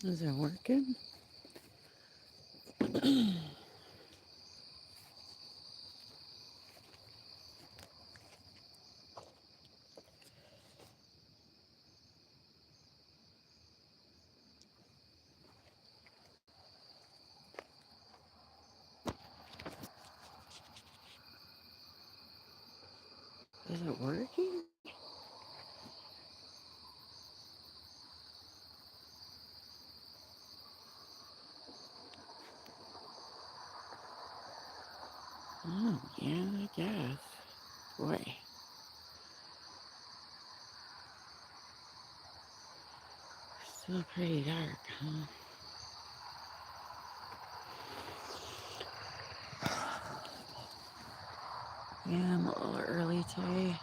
Is it working? Is it working? Oh, yeah, I guess. Boy, still pretty dark, huh? Yeah, I'm a little early today.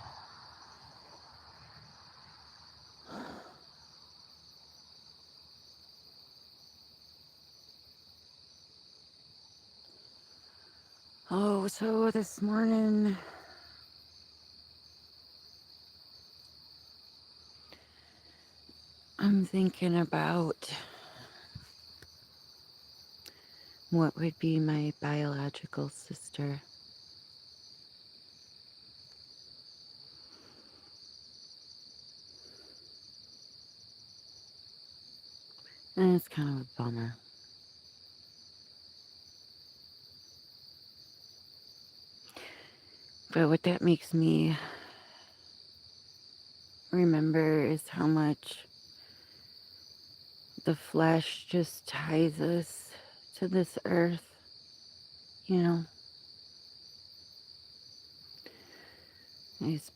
Oh, so this morning I'm thinking about what would be my biological sister. And it's kind of a bummer. But what that makes me remember is how much the flesh just ties us to this earth, you know, these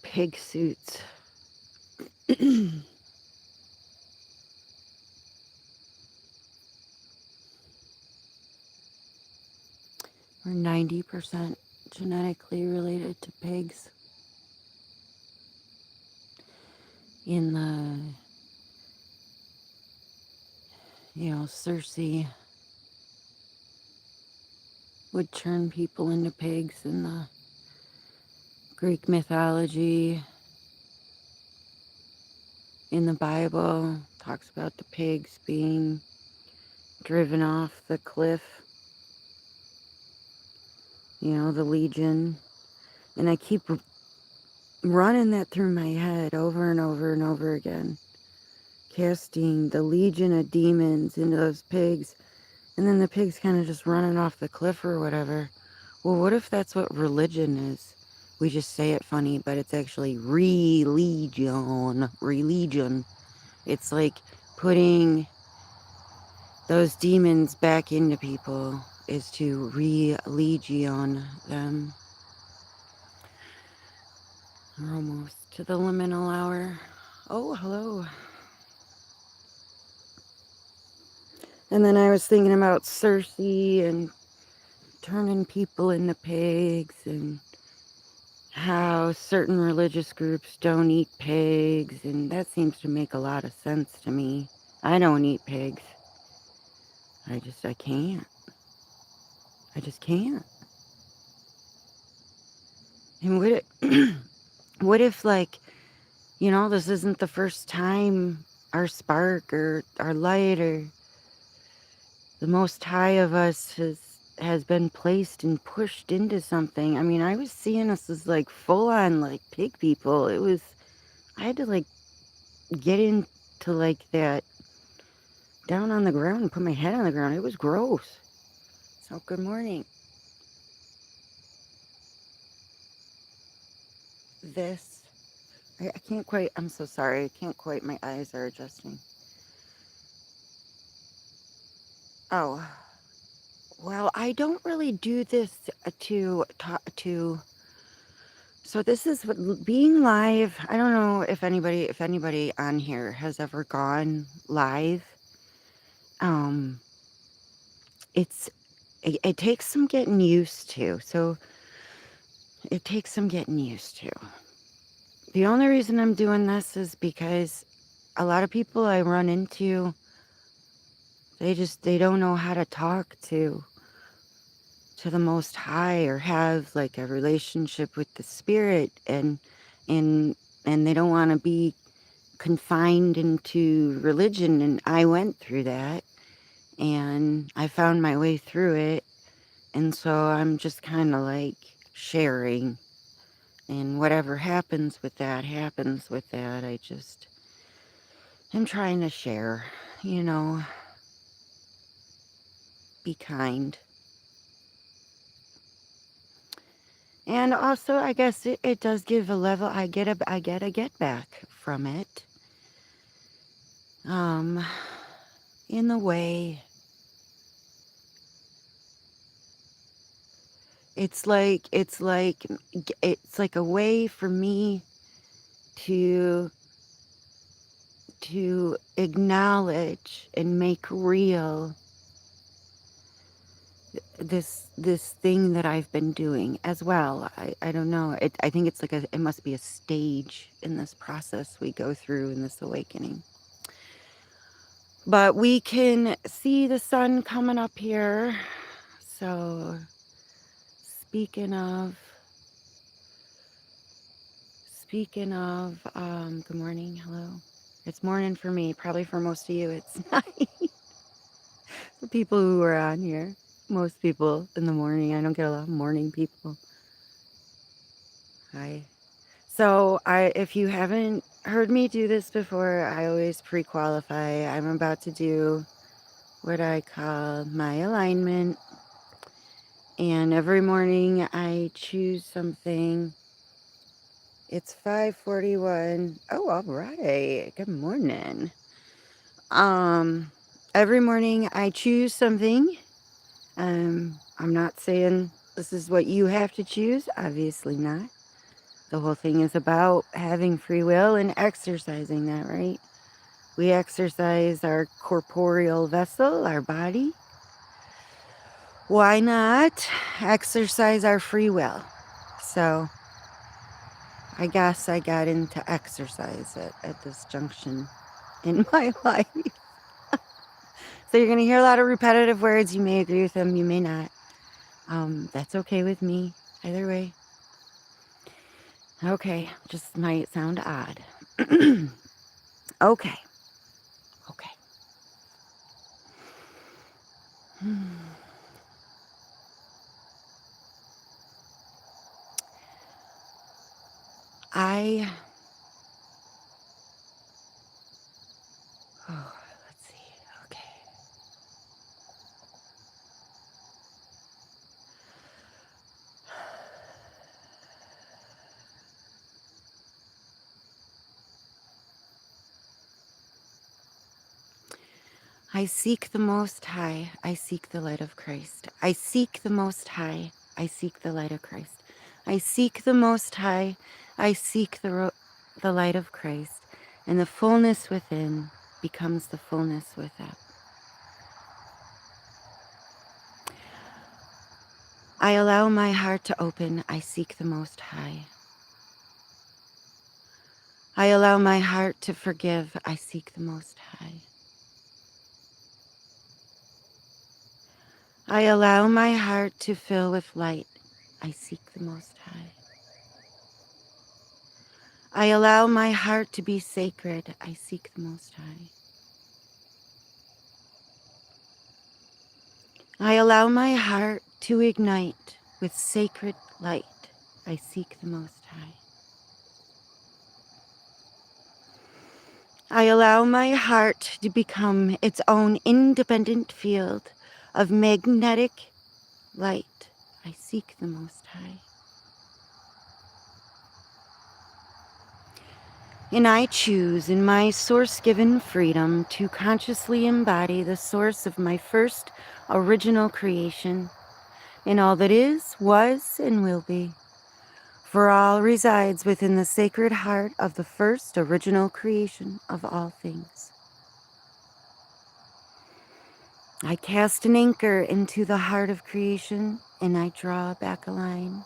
pig suits. We're 90% genetically related to pigs. In the, Circe would turn people into pigs in the Greek mythology. In the Bible, talks about the pigs being driven off the cliff, the legion. And I keep running that through my head over and over and over again, casting the legion of demons into those pigs, and then the pigs kind of just running off the cliff or whatever. Well, what if that's what religion is? We just say it funny, but it's actually religion. Religion. It's like putting those demons back into people is to religion them. We're almost to the liminal hour. Oh, hello. And then I was thinking about Circe and turning people into pigs and how certain religious groups don't eat pigs, and that seems to make a lot of sense to me. I don't eat pigs. I can't. I just can't. And what if like, this isn't the first time our spark or our light or the most high of us has been placed and pushed into something. I mean, I was seeing us as like full on like pig people. I had to like get into like that down on the ground and put my head on the ground. It was gross. So good morning. This, I can't quite, I'm so sorry. I can't quite, my eyes are adjusting. Oh, well, I don't really do this to talk to. So this is what being live. I don't know if anybody on here has ever gone live. Um, it takes some getting used to. So it takes some getting used to. The only reason I'm doing this is because a lot of people I run into, they don't know how to talk to the Most High or have like a relationship with the Spirit, and and they don't want to be confined into religion, and I went through that and I found my way through it. And so I'm just kind of like sharing, and whatever happens with that happens with that. I just am trying to share, you know, be kind. And also, I guess it does give a level. I get a get back from it. Um, in the way, it's like a way for me to acknowledge and make real this thing that I've been doing as well. I don't know. I think it's like it must be a stage in this process we go through in this awakening. But we can see the sun coming up here. So speaking of, good morning, hello. It's morning for me, probably for most of you it's night. The people who are on here, most people in the morning. I don't get a lot of morning people. Hi. So if you haven't heard me do this before, I always pre-qualify. I'm about to do what I call my alignment. And every morning I choose something. It's 5:41. Oh, all right. Good morning. Every morning I choose something. I'm not saying this is what you have to choose. Obviously not. The whole thing is about having free will and exercising that, right? We exercise our corporeal vessel, our body. Why not exercise our free will? So I guess I got into exercise at this junction in my life. So you're going to hear a lot of repetitive words. You may agree with them, you may not. That's okay with me. Either way. Okay, just might sound odd. Okay. Okay. Let's see. Okay. I seek the Most High. I seek the light of Christ. I seek the Most High. I seek the light of Christ. I seek the Most High. I seek the light of Christ. And the fullness within becomes the fullness without. I allow my heart to open. I seek the Most High. I allow my heart to forgive. I seek the Most High. I allow my heart to fill with light. I seek the Most High. I allow my heart to be sacred. I seek the Most High. I allow my heart to ignite with sacred light. I seek the Most High. I allow my heart to become its own independent field of magnetic light. I seek the Most High. And I choose in my source-given freedom to consciously embody the source of my first original creation in all that is, was, and will be. For all resides within the sacred heart of the first original creation of all things. I cast an anchor into the heart of creation, and I draw back a line.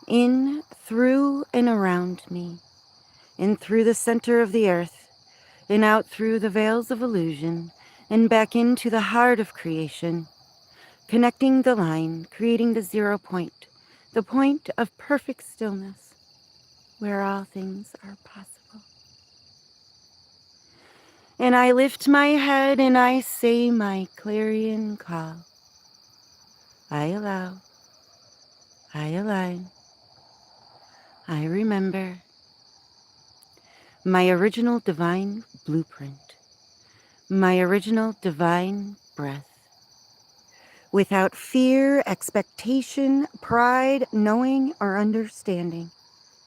In, through, and around me, in through the center of the earth, and out through the veils of illusion, and back into the heart of creation, connecting the line, creating the 0 point, the point of perfect stillness, where all things are possible. And I lift my head and I say my clarion call. I allow, I align, I remember my original divine blueprint, my original divine breath. Without fear, expectation, pride, knowing, or understanding,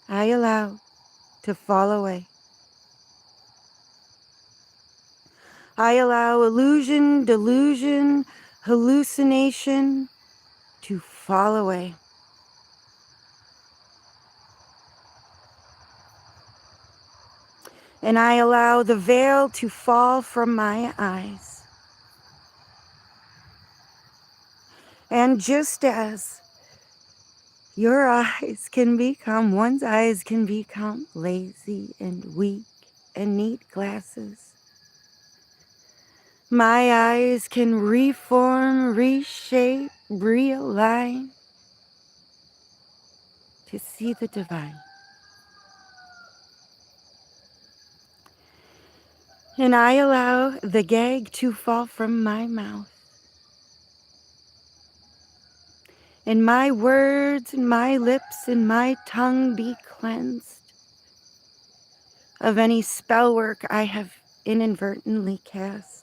I allow to fall away. I allow illusion, delusion, hallucination to fall away. And I allow the veil to fall from my eyes. And just as your eyes can become, one's eyes can become lazy and weak and need glasses, my eyes can reform, reshape, realign to see the divine. And I allow the gag to fall from my mouth. And my words and my lips and my tongue be cleansed of any spell work I have inadvertently cast,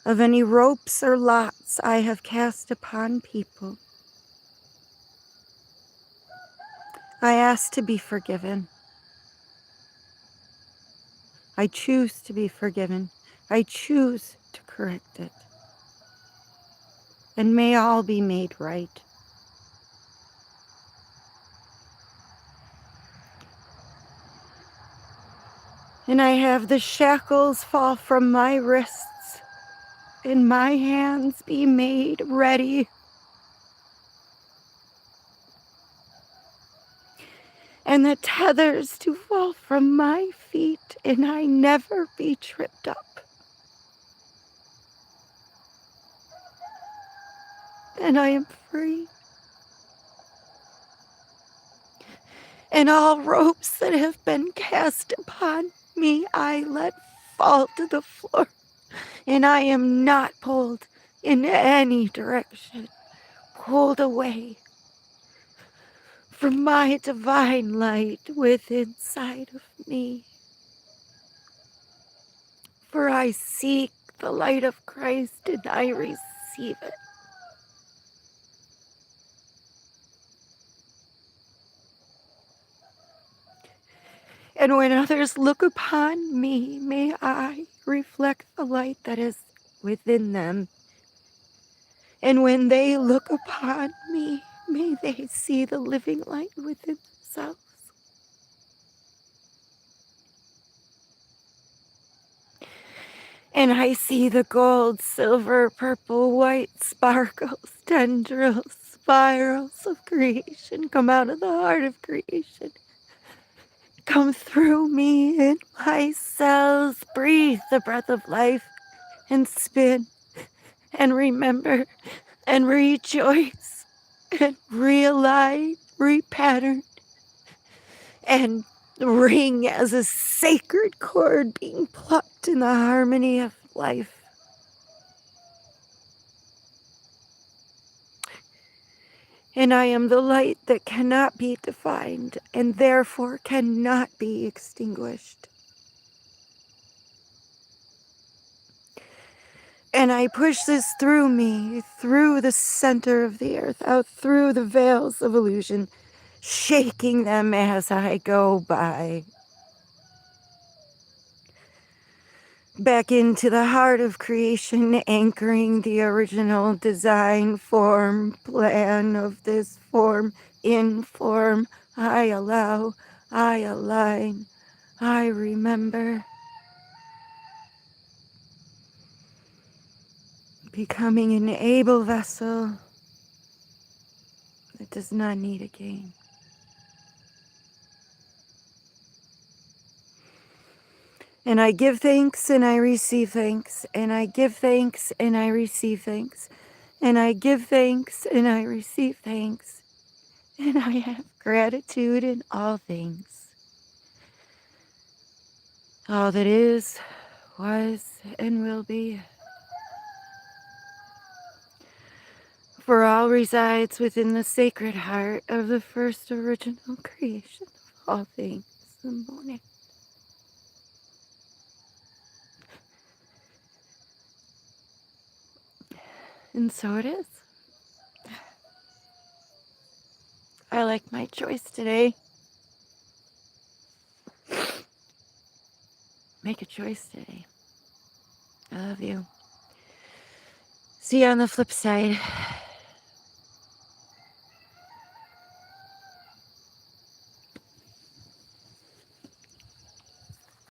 of any ropes or lots I have cast upon people. I ask to be forgiven. I choose to be forgiven. I choose to correct it. And may all be made right. And I have the shackles fall from my wrists, and my hands be made ready. And the tethers to fall from my feet, and I never be tripped up. And I am free. And all ropes that have been cast upon me, I let fall to the floor. And I am not pulled in any direction, pulled away from my divine light within inside of me. For I seek the light of Christ and I receive it. And when others look upon me, may I reflect the light that is within them. And when they look upon me, may they see the living light within themselves. And I see the gold, silver, purple, white sparkles, tendrils, spirals of creation come out of the heart of creation. Come through me in my cells, breathe the breath of life, and spin, and remember, and rejoice, and realign, repattern, and ring as a sacred chord being plucked in the harmony of life. And I am the light that cannot be defined and therefore cannot be extinguished. And I push this through me, through the center of the earth, out through the veils of illusion, shaking them as I go by. Back into the heart of creation, anchoring the original design, form, plan of this form, in form. I allow, I align, I remember. Becoming an able vessel that does not need a gain. And I give thanks and I receive thanks, and I give thanks and I receive thanks, and I give thanks and I receive thanks, and I have gratitude in all things. all that is, was, and will be. For all resides within the sacred heart of the first original creation of all things, the morning. And so it is. I like my choice today. Make a choice today. I love you. See you on the flip side.